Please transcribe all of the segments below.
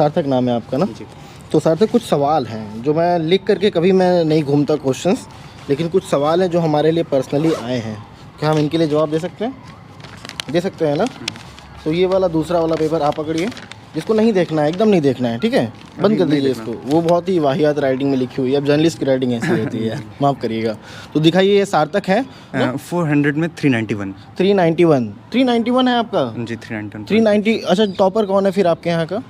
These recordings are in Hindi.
सार्थक नाम है आपका ना? जी। तो सार्थक, कुछ सवाल हैं जो मैं लिख करके कभी मैं नहीं घूमता क्वेश्चंस, लेकिन कुछ सवाल हैं जो हमारे लिए पर्सनली आए हैं। क्या हम इनके लिए जवाब दे सकते हैं? दे सकते हैं ना? तो ये वाला दूसरा वाला पेपर आप पकड़िए, जिसको नहीं देखना है, एकदम नहीं देखना है, ठीक है? बंद कर दीजिए इसको। वो बहुत ही वाहियात राइटिंग में लिखी हुई है। अब जर्नलिस्ट की राइटिंग ऐसी होती है, माफ़ करिएगा। तो दिखाइए, ये सार्थक है 400 में 391। 391 है आपका? जी 391। 390। अच्छा, टॉपर कौन है फिर आपके यहाँ का?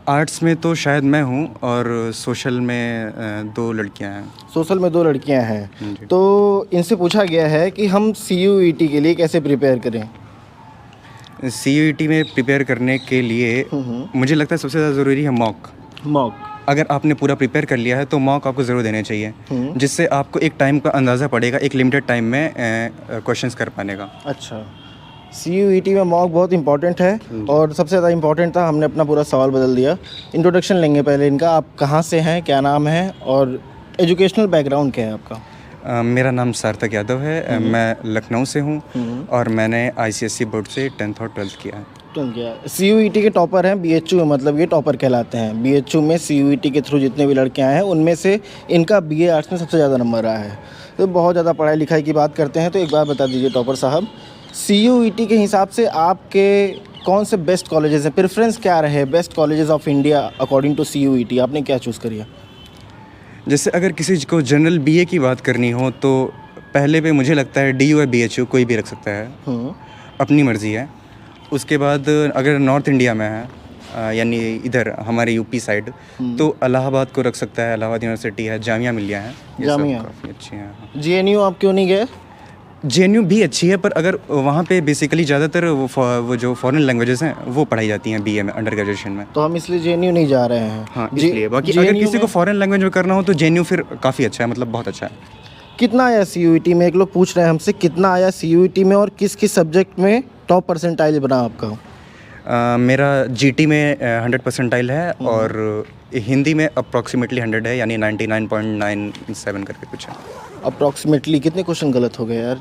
आर्ट्स में तो शायद मैं हूँ, और सोशल में 2 लड़कियाँ हैं। सोशल में 2 लड़कियाँ हैं। जी। तो इनसे पूछा गया है कि हम CUET के लिए कैसे प्रिपेयर करें? CUET में प्रिपेयर करने के लिए मुझे लगता है सबसे ज़्यादा ज़रूरी है मॉक। अगर आपने पूरा प्रिपेयर कर लिया है तो मॉक आपको ज़रूर देने चाहिए, जिससे आपको एक टाइम का अंदाज़ा पड़ेगा, एक लिमिटेड टाइम में क्वेश्चंस कर पाने का। अच्छा, CUET में मॉक बहुत इंपॉर्टेंट है, और सबसे ज़्यादा इंपॉर्टेंट था। हमने अपना पूरा सवाल बदल दिया। इंट्रोडक्शन लेंगे पहले इनका। आप कहाँ से हैं, क्या नाम है, और एजुकेशनल बैकग्राउंड क्या है आपका? मेरा नाम सार्थक यादव है। मैं लखनऊ से हूँ, और मैंने ICSE बोर्ड से 10th और 12th किया है। CUET के टॉपर हैं BHU में, मतलब ये टॉपर कहलाते हैं। BHU में CUET के थ्रू जितने भी लड़के आए हैं, उनमें से इनका BA आर्ट्स में सबसे ज़्यादा नंबर आया है। तो बहुत ज़्यादा पढ़ाई लिखाई की बात करते हैं। तो एक बार बता दीजिए टॉपर साहब, CUET के हिसाब से आपके कौन से बेस्ट कॉलेजेस हैं? प्रेफरेंस क्या रहे best colleges of India according to CUET? आपने क्या चूज़ करिए? जैसे अगर किसी को जनरल BA की बात करनी हो तो पहले पे मुझे लगता है DU या BHU कोई भी रख सकता है, अपनी मर्ज़ी है। उसके बाद अगर नॉर्थ इंडिया में है, यानी इधर हमारे UP साइड, तो इलाहाबाद को रख सकता है। इलाहाबाद यूनिवर्सिटी है, जामिया मिलिया है, ये सब जामिया काफ़ी अच्छी हैं। JNU आप क्यों नहीं गए? JNU भी अच्छी है, पर अगर वहाँ पे बेसिकली ज़्यादातर वो जो फॉरेन लैंग्वेजेस हैं वो पढ़ाई जाती हैं BA में, अंडर ग्रेजुएशन में। तो हम इसलिए JNU नहीं जा रहे हैं। हाँ, इसलिए। बाकी अगर किसी को फॉरेन लैंग्वेज में करना हो तो JNU फिर काफ़ी अच्छा है, मतलब बहुत अच्छा है। कितना आया CUET में? एक लोग पूछ रहे हैं हमसे, कितना आया CUET में, और किस किस सब्जेक्ट में टॉप परसेंटाइल बना आपका? मेरा GT में 100 परसेंटाइल है, और हिंदी में अप्रॉक्सीमेटली 100 है, यानी 99.97 करके कुछ है। अप्रॉक्सीमेटली कितने क्वेश्चन गलत हो गए यार?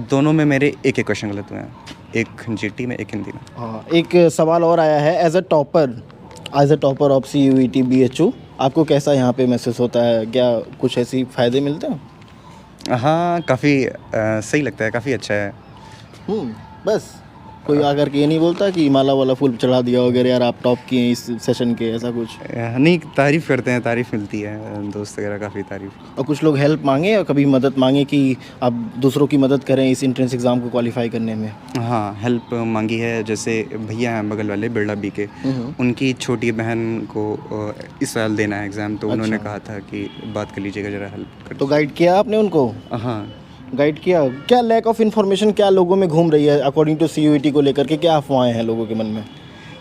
दोनों में मेरे एक क्वेश्चन गलत हुए हैं, एक GT में, एक हिंदी में। हाँ, एक सवाल और आया है। As a topper of CUET BHU, आपको कैसा यहाँ पे महसूस होता है? क्या कुछ ऐसी फ़ायदे मिलते हैं? हाँ, काफ़ी सही लगता है, काफ़ी अच्छा है। बस कोई आकर के ये नहीं बोलता कि माला वाला फूल चढ़ा दिया वगैरह, यार आप टॉप किए इस सेशन के, ऐसा कुछ? नहीं, तारीफ़ करते हैं, तारीफ़ मिलती है, दोस्त वगैरह काफ़ी तारीफ़। और कुछ लोग हेल्प मांगे, और कभी मदद मांगे कि आप दूसरों की मदद करें इस एंट्रेंस एग्ज़ाम को क्वालिफाई करने में? हाँ, हेल्प मांगी है। जैसे भैया हैं बगल वाले, बिरला बी के, उनकी छोटी बहन को इस साल देना है एग्ज़ाम, तो उन्होंने कहा था कि बात कर लीजिएगा, ज़रा हेल्प कर। तो गाइड किया आपने उनको? हाँ, गाइड किया। क्या लैक ऑफ इन्फॉर्मेशन क्या लोगों में घूम रही है अकॉर्डिंग टू CUET को लेकर के? क्या अफवाहें हैं लोगों के मन में?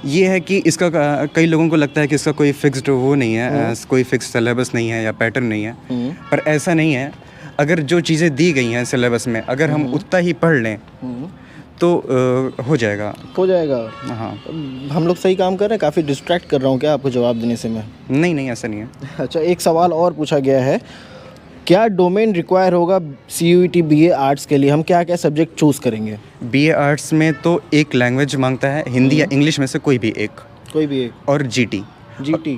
ये है कि इसका कई लोगों को लगता है कि इसका कोई फिक्स्ड वो नहीं है, कोई फिक्स सिलेबस नहीं है या पैटर्न नहीं है, पर ऐसा नहीं है। अगर जो चीज़ें दी गई हैं सिलेबस में, अगर हम उतना ही पढ़ लें तो हो जाएगा। हाँ। हम लोग सही काम कर रहे हैं? काफ़ी डिस्ट्रैक्ट कर रहा हूँ क्या आपको जवाब देने से मैं? नहीं, ऐसा नहीं है। अच्छा, एक सवाल और पूछा गया है, क्या डोमेन रिक्वायर होगा CUET BA आर्ट्स के लिए? हम क्या क्या सब्जेक्ट चूज़ करेंगे? BA आर्ट्स में तो एक लैंग्वेज मांगता है, हिंदी या इंग्लिश में से कोई भी एक, और GT।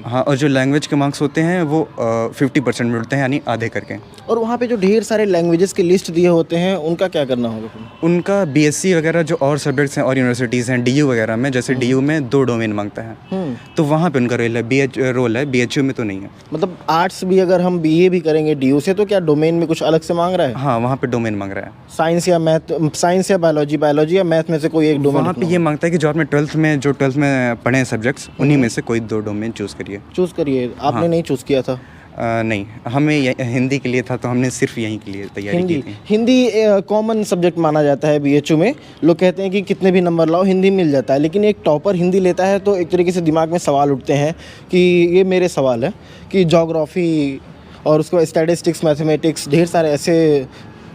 हाँ, और जो लैंग्वेज के मार्क्स होते हैं वो 50% मिलते हैं, यानी आधे करके। और वहाँ पे जो ढेर सारे लैंग्वेजेस के लिस्ट दिए होते हैं, उनका क्या करना होगा फिर? उनका BSc वगैरह जो और सब्जेक्ट्स हैं और यूनिवर्सिटीज़ हैं, DU वगैरह में, जैसे DU में 2 डोमेन मांगता है, तो वहाँ पे उनका रोल है, BHU में तो नहीं है। मतलब आर्ट्स भी अगर हम BA भी करेंगे DU से, तो क्या डोमेन में कुछ अलग से मांग रहा है? हाँ, वहाँ पे डोमेन मांग रहा है। साइंस या बायोलॉजी या मैथ में से कोई एक डोमेन? वहाँ पे ये मांगता है कि जो आपने 12th में पढ़े हैं सब्जेक्ट्स, उन्हीं में से कोई 2 डोमेन चूज़ करिए। आपने नहीं चूज़ किया था? नहीं, हमें हिंदी के लिए था, तो हमने सिर्फ यहीं के लिए तैयारी की थी। हिंदी कॉमन सब्जेक्ट माना जाता है BHU में। लोग कहते हैं कि कितने भी नंबर लाओ हिंदी मिल जाता है, लेकिन एक टॉपर हिंदी लेता है तो एक तरीके से दिमाग में सवाल उठते हैं कि ये मेरे सवाल है कि ज्योग्राफी और उसके बाद स्टैटिस्टिक्स, मैथमेटिक्स, ढेर सारे ऐसे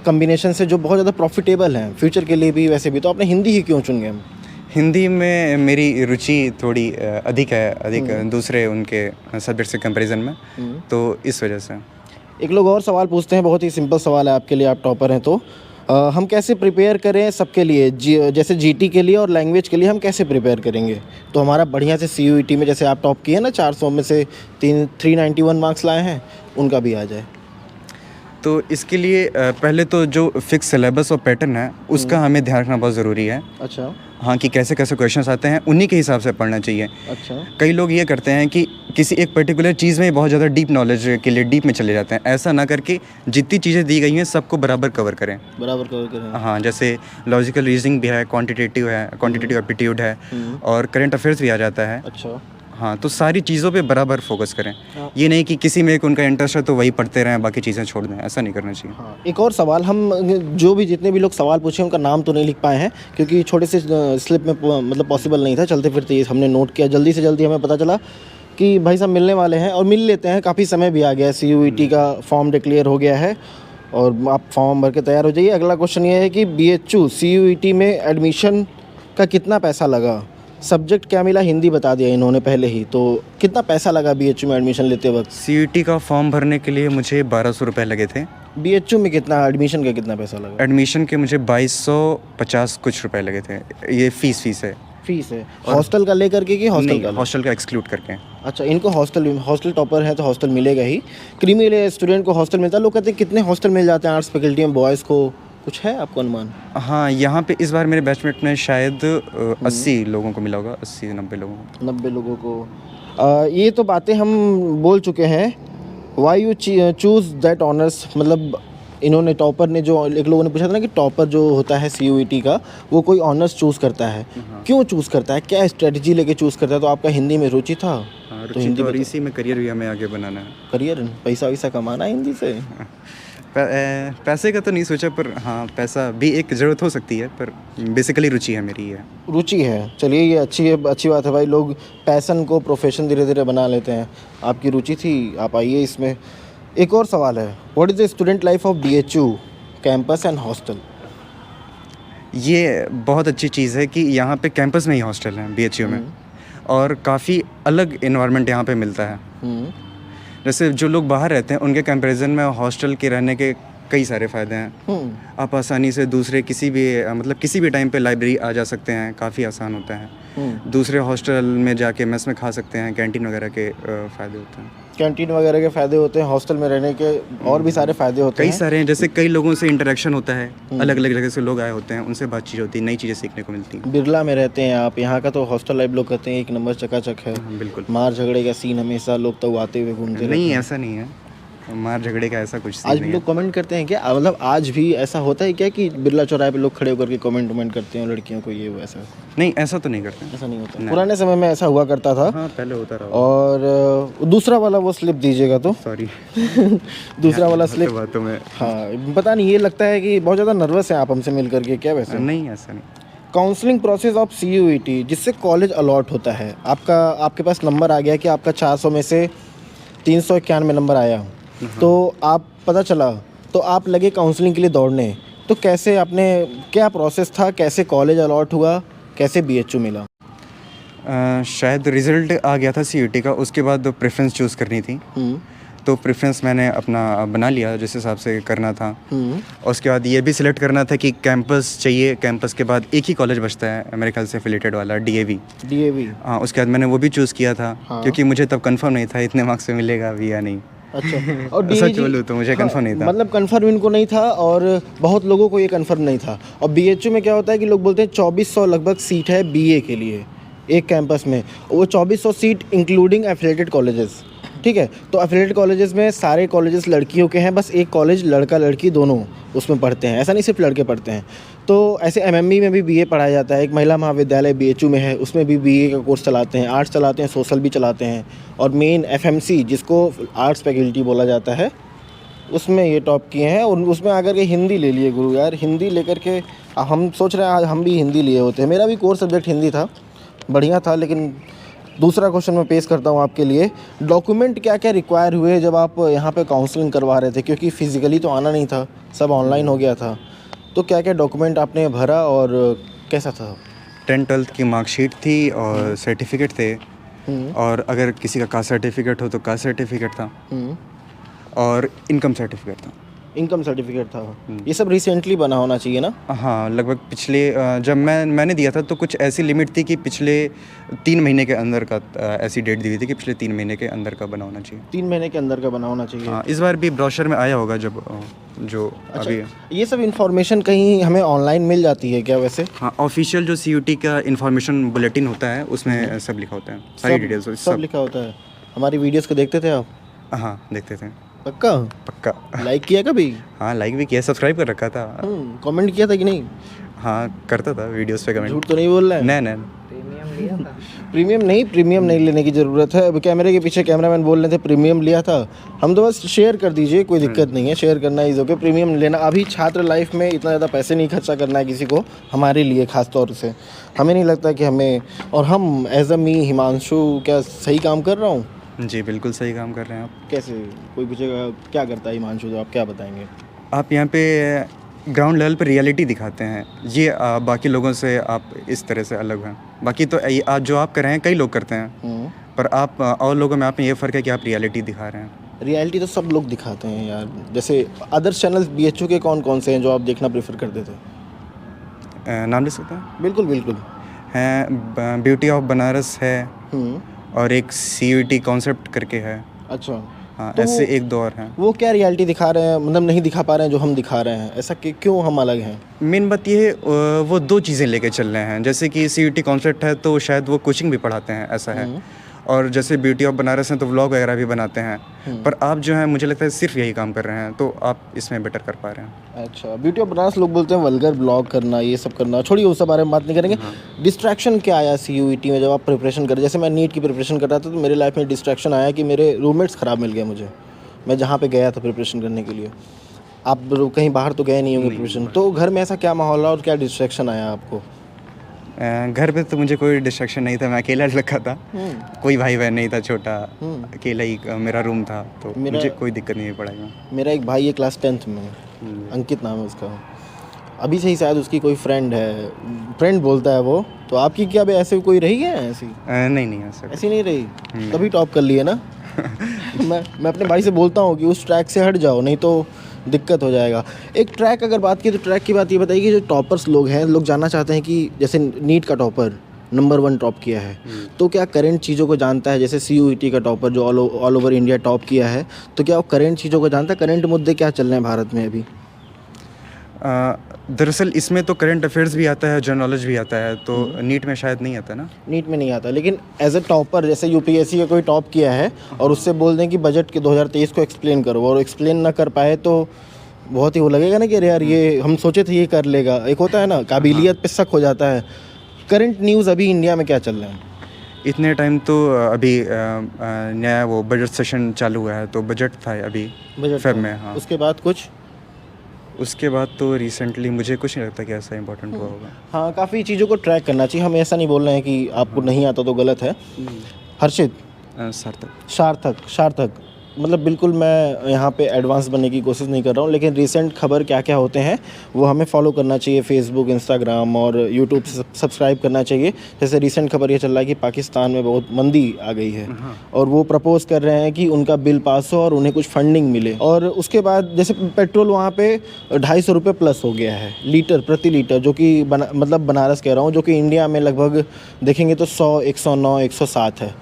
कम्बिनेशन से जो बहुत ज़्यादा प्रॉफिटेबल हैं फ्यूचर के लिए भी, वैसे भी। तो आपने हिंदी ही क्यों चुन गए? हिंदी में मेरी रुचि थोड़ी अधिक है, दूसरे उनके सब्जेक्ट से कंपैरिजन में, तो इस वजह से। एक लोग और सवाल पूछते हैं, बहुत ही सिंपल सवाल है आपके लिए, आप टॉपर हैं तो। हम कैसे प्रिपेयर करें सबके लिए जैसे जीटी के लिए और लैंग्वेज के लिए हम कैसे प्रिपेयर करेंगे तो हमारा बढ़िया से सीयूईटी में जैसे आप टॉप किए ना 400 में से 391 मार्क्स लाए हैं उनका भी आ जाए। तो इसके लिए पहले तो जो फिक्स सिलेबस और पैटर्न है उसका हमें ध्यान रखना बहुत ज़रूरी है। अच्छा। हाँ, कि कैसे कैसे क्वेश्चंस आते हैं उन्हीं के हिसाब से पढ़ना चाहिए। अच्छा। कई लोग ये करते हैं कि किसी एक पर्टिकुलर चीज़ में बहुत ज़्यादा डीप नॉलेज के लिए डीप में चले जाते हैं। ऐसा ना करके जितनी चीज़ें दी गई हैं सबको बराबर कवर करें। बराबर कवर करें। हाँ, जैसे लॉजिकल रीजनिंग भी है, क्वांटिटेटिव एप्टीट्यूड है और करंट अफेयर्स भी आ जाता है। अच्छा। हाँ, तो सारी चीज़ों पे बराबर फोकस करें। हाँ। ये नहीं कि किसी में एक उनका इंटरेस्ट है तो वही पढ़ते रहें, बाकी चीज़ें छोड़ दें, ऐसा नहीं करना चाहिए। हाँ, एक और सवाल, हम जो भी जितने भी लोग सवाल पूछे उनका नाम तो नहीं लिख पाए हैं क्योंकि छोटे से स्लिप में मतलब पॉसिबल नहीं था, चलते फिरते ये हमने नोट किया। जल्दी से जल्दी हमें पता चला कि भाई साहब मिलने वाले हैं और मिल लेते हैं। काफ़ी समय भी आ गया है, सीयूईटी का फॉर्म डिक्लेयर हो गया है और आप फॉर्म भर के तैयार हो जाइए। अगला क्वेश्चन ये है कि बीएचयू सीयूईटी में एडमिशन का कितना पैसा लगा? सब्जेक्ट क्या मिला, हिंदी बता दिया इन्होंने पहले ही, तो कितना पैसा लगा बीएचयू में एडमिशन लेते वक्त? सीयूईटी का फॉर्म भरने के लिए मुझे 1200 रुपये लगे थे। बीएचयू में कितना एडमिशन का कितना पैसा लगा? एडमिशन के मुझे 2250 कुछ रुपए लगे थे। ये फीस है। फीस है हॉस्टल का लेकर के कि हॉस्टल का? हॉस्टल का एक्सक्लूड करके। अच्छा, इनको हॉस्टल टॉपर है तो हॉस्टल मिलेगा ही। क्रीमी स्टूडेंट को हॉस्टल मिलता है। लोग कहते हैं कितने हॉस्टल मिल जाते हैं आर्ट्स फैकल्टी में बॉयज़ को, कुछ है आपको अनुमान? हाँ, यहाँ पे इस बार मेरे बैचमेट में शायद 80 लोगों को मिला होगा, 80-90 लोगों को। 90 लोगों को। ये तो बातें हम बोल चुके हैं। Why you choose that honours, मतलब इन्होंने टॉपर ने, जो एक लोगों ने पूछा था ना कि टॉपर जो होता है सीयूईटी का वो कोई ऑनर्स चूज़ करता है, क्यों चूज़ करता है, क्या स्ट्रेटजी लेके चूज़ करता है? तो आपका हिंदी में रुचि था। हाँ, तो हिंदी और इसी में करियर भी हमें आगे बनाना है। करियर, पैसा वैसा कमाना है हिंदी से? पैसे का तो नहीं सोचा, पर हाँ पैसा भी एक ज़रूरत हो सकती है, पर बेसिकली रुचि है मेरी है। रुचि है, चलिए ये अच्छी बात है भाई। लोग पैसन को प्रोफेशन धीरे धीरे बना लेते हैं। आपकी रुचि थी, आप आइए इसमें। एक और सवाल है, what is the student life of BHU campus and hostel? ये बहुत अच्छी चीज़ है कि यहाँ पे कैंपस में ही हॉस्टल है बीएचयू में, और काफ़ी अलग इन्वायरमेंट यहाँ पे मिलता है। जैसे जो लोग बाहर रहते हैं उनके कंपैरिजन में हॉस्टल के रहने के कई सारे फ़ायदे हैं। आप आसानी से दूसरे किसी भी टाइम पे लाइब्रेरी आ जा सकते हैं, काफ़ी आसान होता है। दूसरे हॉस्टल में जाके मेस में खा सकते हैं, कैंटीन वगैरह के फ़ायदे होते हैं। कैंटीन वगैरह के फ़ायदे होते हैं, हॉस्टल में रहने के और भी सारे फ़ायदे होते हैं। कई सारे हैं, जैसे कई लोगों से इंटरेक्शन होता है, अलग अलग जगह से लोग आए होते हैं, उनसे बातचीत होती है, नई चीज़ें सीखने को मिलती हैं। बिरला में रहते हैं आप, यहाँ का तो हॉस्टल लाइफ लोग कहते हैं एक नंबर चकाचक है। बिल्कुल। मार झगड़े का सीन हमेशा लोग तो आते हुए घूमते नहीं, ऐसा नहीं है, मार झगड़े का ऐसा कुछ आज भी लोग कमेंट करते हैं क्या? मतलब आज भी ऐसा होता है क्या कि बिरला चौराहे पे लोग खड़े होकर के कमेंट करते हैं लड़कियों को, ये वैसा? नहीं, ऐसा तो नहीं करते। ऐसा नहीं होता। पुराने समय में ऐसा हुआ करता था। हाँ, पहले होता रहा। और दूसरा वाला वो स्लिप दीजिएगा तो। सॉरी। दूसरा वाला स्लिप। बातों में हाँ, पता नहीं, ये लगता है कि बहुत ज़्यादा नर्वस हैं आप हमसे मिल करके, क्या वैसे? नहीं, ऐसा नहीं। काउंसलिंग प्रोसेस ऑफ सीयूईटी, जिससे कॉलेज अलॉट होता है, आपके पास नंबर आ गया कि आपका 400 में से 391 नंबर आया, तो आप पता चला तो आप लगे काउंसलिंग के लिए दौड़ने। तो कैसे आपने, क्या प्रोसेस था, कैसे कॉलेज अलॉट हुआ, कैसे बीएचयू मिला? शायद रिज़ल्ट आ गया था सीयूईटी का, उसके बाद प्रेफरेंस चूज़ करनी थी। तो प्रेफरेंस मैंने अपना बना लिया जिस हिसाब से करना था। और उसके बाद ये भी सिलेक्ट करना था कि कैंपस चाहिए, कैंपस के बाद एक ही कॉलेज बचता है मेरे ख्याल से एफिलिएटेड वाला, डीएवी। हाँ, उसके बाद मैंने वो भी चूज़ किया था। हाँ। क्योंकि मुझे तब कंफर्म नहीं था इतने मार्क्स में मिलेगा भी या नहीं। अच्छा। और सच बोलूं तो मुझे कंफर्म नहीं था। मतलब कंफर्म इनको नहीं था और बहुत लोगों को ये कंफर्म नहीं था। और बीएचयू में क्या होता है कि लोग बोलते हैं 2400 लगभग सीट है बीए के लिए एक कैंपस में। वो 2400 सीट इंक्लूडिंग एफिलिएटेड कॉलेजेस, ठीक है? तो एफिलिएटेड कॉलेजेस में सारे कॉलेजेस लड़कियों के हैं, बस एक कॉलेज लड़का लड़की दोनों उसमें पढ़ते हैं। ऐसा नहीं सिर्फ लड़के पढ़ते हैं। तो ऐसे एमएमबी में भी बीए पढ़ाया जाता है। एक महिला महाविद्यालय बीएचयू में है, उसमें भी बीए का कोर्स चलाते हैं, आर्ट्स चलाते हैं, सोशल भी चलाते हैं। और मेन एफएमसी जिसको आर्ट्स फैकल्टी बोला जाता है, उसमें ये टॉप किए हैं। और उसमें आकर के हिंदी ले लिए गुरु यार, हिंदी लेकर के हम सोच रहे हैं आज हम भी हिंदी लिए होते हैं। मेरा भी कोर सब्जेक्ट हिंदी था, बढ़िया था। लेकिन दूसरा क्वेश्चन मैं पेश करता हूँ आपके लिए। डॉक्यूमेंट क्या क्या रिक्वायर हुए जब आप यहाँ पे काउंसलिंग करवा रहे थे? क्योंकि फिज़िकली तो आना नहीं था, सब ऑनलाइन हो गया था। तो क्या क्या डॉक्यूमेंट आपने भरा और कैसा था? 10th-12th की मार्कशीट थी और सर्टिफिकेट थे, और अगर किसी का कास्ट सर्टिफिकेट हो तो कास्ट सर्टिफिकेट था, और इनकम सर्टिफिकेट था। इनकम सर्टिफिकेट था। ये सब रिसेंटली बना होना चाहिए ना? हाँ, लगभग पिछले जब मैंने दिया था तो कुछ ऐसी लिमिट थी कि पिछले 3 महीने के अंदर का, ऐसी डेट दी हुई थी कि पिछले 3 महीने के अंदर का बना होना चाहिए। 3 महीने के अंदर का बना होना चाहिए। हाँ, इस बार भी ब्रोशर में आया होगा जब जो अच्छा, अभी। ये सब इन्फॉर्मेशन कहीं हमें ऑनलाइन मिल जाती है क्या वैसे? हाँ, ऑफिशियल जो CUT का इन्फॉर्मेशन बुलेटिन होता है उसमें सब लिखा होता है, सारी डिटेल्स सब लिखा होता है। हमारी वीडियोस को देखते थे आप? हाँ, देखते थे। पक्का? पक्का। लाइक किया कभी? हाँ, लाइक भी किया, सब्सक्राइब कर रखा था। कमेंट किया था कि नहीं? हाँ, करता था वीडियोस पे कमेंट। झूठ तो नहीं बोल रहा है? नहीं। प्रीमियम नहीं लेने की ज़रूरत है। अब कैमरे के पीछे कैमरामैन बोल रहे थे प्रीमियम लिया था। हम तो बस शेयर कर दीजिए, कोई दिक्कत नहीं है, शेयर करना इज़ ओके। प्रीमियम लेना, अभी छात्र लाइफ में इतना ज़्यादा पैसे नहीं खर्चा करना है किसी को, हमारे लिए ख़ास तौर से। हमें नहीं लगता कि हमें, और हम एज अ मी हिमांशु क्या सही काम कर रहा हूँ? जी, बिल्कुल सही काम कर रहे हैं आप। कैसे? कोई पूछेगा क्या करता है हिमांशु, तो आप क्या बताएंगे? आप यहाँ पे ग्राउंड लेवल पे रियलिटी दिखाते हैं। ये बाकी लोगों से आप इस तरह से अलग हैं। बाकी तो आज जो आप कर रहे हैं कई लोग करते हैं, पर आप और लोगों में आप में ये फ़र्क है कि आप रियलिटी दिखा रहे हैं। रियलिटी तो सब लोग दिखाते हैं यार। जैसे अदर चैनल्स BHU के कौन कौन से हैं जो आप देखना प्रेफर करते थे? नाम ले सकते हैं? बिल्कुल। हैं, ब्यूटी ऑफ बनारस है, और एक CUT कॉन्सेप्ट करके है। अच्छा। हाँ, तो ऐसे एक दो और हैं। वो क्या रियलिटी दिखा रहे हैं, मतलब नहीं दिखा पा रहे हैं जो हम दिखा रहे हैं? ऐसा क्यों हम अलग हैं? मेन बात ये है, वो 2 चीज़ें लेके चल रहे हैं। जैसे कि CUT कॉन्सेप्ट है तो शायद वो कोचिंग भी पढ़ाते हैं, ऐसा है। और जैसे ब्यूटी ऑफ बनारस हैं तो व्लॉग वगैरह भी बनाते हैं। पर आप जो है मुझे लगता है सिर्फ यही काम कर रहे हैं, तो आप इसमें बेटर कर पा रहे हैं। अच्छा, ब्यूटी ऑफ बनारस लोग बोलते हैं वल्गर ब्लॉग करना, ये सब करना, छोड़िए उस सब बारे में बात नहीं करेंगे। डिस्ट्रैक्शन क्या आया CUT में जब आप प्रिपरेशन कर? जैसे मैं नीट की प्रिपरेशन कर रहा था तो मेरे लाइफ में डिस्ट्रैक्शन आया कि मेरे रूममेट्स ख़राब मिल गए मुझे, मैं जहाँ पे गया था प्रिपरेशन करने के लिए। आप कहीं बाहर तो गए नहीं होंगे प्रिपरेशन, तो घर में ऐसा क्या माहौल रहा और क्या डिस्ट्रैक्शन आया आपको? घर पे तो मुझे कोई डिस्ट्रैक्शन नहीं था, मैं अकेला लड़का था। कोई भाई बहन नहीं था, छोटा अकेला ही मेरा रूम था, तो मुझे कोई दिक्कत नहीं है पढ़ाई में। मेरा एक भाई है क्लास 10th में, अंकित नाम है उसका। अभी से ही शायद उसकी कोई फ्रेंड बोलता है वो। तो आपकी क्या ऐसे कोई रही है ऐसी? नहीं ऐसी नहीं रही, तभी टॉप कर लिए ना। मैं अपने भाई से बोलता हूँ कि उस ट्रैक से हट जाओ, नहीं तो दिक्कत हो जाएगा। एक ट्रैक अगर बात की तो ट्रैक की बात ये बताइए कि जो टॉपर्स लोग हैं, लोग जानना चाहते हैं कि जैसे नीट का टॉपर नंबर 1 टॉप किया है, तो क्या करंट चीज़ों को जानता है? जैसे CUT का टॉपर जो ऑल ओवर इंडिया टॉप किया है, तो क्या वो करंट चीज़ों को जानता है? करंट मुद्दे क्या चल रहे हैं भारत में अभी? दरअसल इसमें तो करंट अफेयर्स भी आता है, जनरल नॉलेज भी आता है, तो नीट में शायद नहीं आता ना। नीट में नहीं आता, लेकिन एज अ टॉपर जैसे UPSC का कोई टॉप किया है और उससे बोल दें कि बजट के 2023 को एक्सप्लेन करो, और एक्सप्लेन ना कर पाए तो बहुत ही वो लगेगा ना कि अरे यार ये हम सोचे थे ये कर लेगा। एक होता है ना, काबिलियत पे शक हो जाता है। करंट न्यूज़ अभी इंडिया में क्या चल रहा है? इतने टाइम तो अभी नया वो बजट सेशन चालू हुआ है, तो बजट था अभी फेब में। हाँ, उसके बाद कुछ? उसके बाद तो रिसेंटली मुझे कुछ नहीं लगता कि ऐसा इंपॉर्टेंट हुआ होगा। हाँ, काफ़ी चीज़ों को ट्रैक करना चाहिए। हम ऐसा नहीं बोल रहे हैं कि आपको नहीं आता तो गलत है। हर्षित, सार्थक, मतलब बिल्कुल मैं यहाँ पे एडवांस बनने की कोशिश नहीं कर रहा हूँ, लेकिन रिसेंट खबर क्या क्या होते हैं वो हमें फॉलो करना चाहिए। फेसबुक, इंस्टाग्राम और यूट्यूब से सब्सक्राइब करना चाहिए। जैसे रिसेंट खबर ये चल रहा है कि पाकिस्तान में बहुत मंदी आ गई है और वो प्रपोज कर रहे हैं कि उनका बिल पास हो और उन्हें कुछ फंडिंग मिले। और उसके बाद जैसे पेट्रोल वहाँ पे 250 रुपये प्लस हो गया है प्रति लीटर, जो कि मतलब बनारस कह रहा हूँ, जो कि इंडिया में लगभग देखेंगे तो 100, 109, 107 है।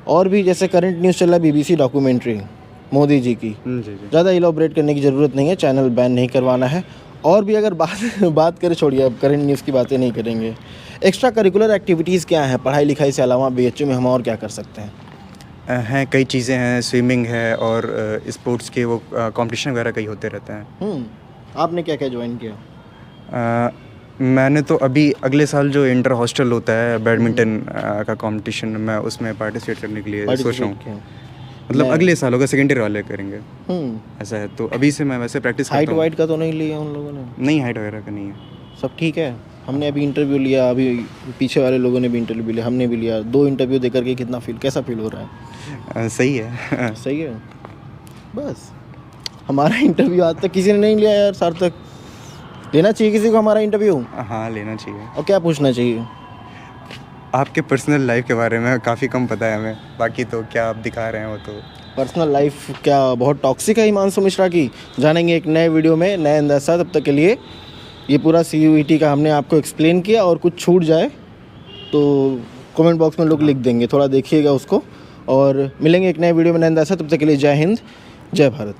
और भी जैसे करंट न्यूज़ चल रहा है BBC डॉक्यूमेंट्री मोदी जी की, ज़्यादा इलॉबरेट करने की ज़रूरत नहीं है, चैनल बैन नहीं करवाना है। और भी अगर बात करें, छोड़िए अब करंट न्यूज़ की बातें नहीं करेंगे। एक्स्ट्रा करिकुलर एक्टिविटीज़ क्या हैं पढ़ाई लिखाई से अलावा BHU में, हम और क्या कर सकते हैं? हैं कई चीज़ें हैं, स्विमिंग है और स्पोर्ट्स के वो कंपटीशन वगैरह कई होते रहते हैं। आपने क्या क्या ज्वाइन किया? मैंने तो अभी अगले साल जो इंटर हॉस्टल होता है बैडमिंटन का कंपटीशन, मैं उसमें पार्टिसिपेट करने के लिए सोच रहा हूँ। मतलब अगले साल होगा, सेकेंड ईयर वाले करेंगे ऐसा है। तो अभी से मैं वैसे प्रैक्टिस करता हूँ। हाइट वाइट का तो नहीं लिया उन लोगों ने? नहीं, हाइट वगैरह का नहीं है, सब ठीक है। हमने अभी इंटरव्यू लिया, अभी पीछे वाले लोगों ने भी इंटरव्यू लिया, हमने भी लिया। 2 इंटरव्यू दे करके कैसा फील हो रहा है? सही है। सही है। बस हमारा इंटरव्यू आज तक किसी ने नहीं लिया यार। सार्थक, लेना चाहिए किसी को हमारा इंटरव्यू? हाँ, लेना चाहिए। और क्या पूछना चाहिए? आपके पर्सनल लाइफ के बारे में काफ़ी कम पता है हमें, बाकी तो क्या आप दिखा रहे हैं वो तो पर्सनल लाइफ क्या बहुत टॉक्सिक है हिमांशु मिश्रा की, जानेंगे एक नए वीडियो में नए अंदाज से। तब तक के लिए ये पूरा CUET का हमने आपको एक्सप्लेन किया, और कुछ छूट जाए तो कमेंट बॉक्स में लोग लिख देंगे, थोड़ा देखिएगा उसको। और मिलेंगे एक नए वीडियो में नए अंदाज से। तब तक के लिए जय हिंद, जय भारत।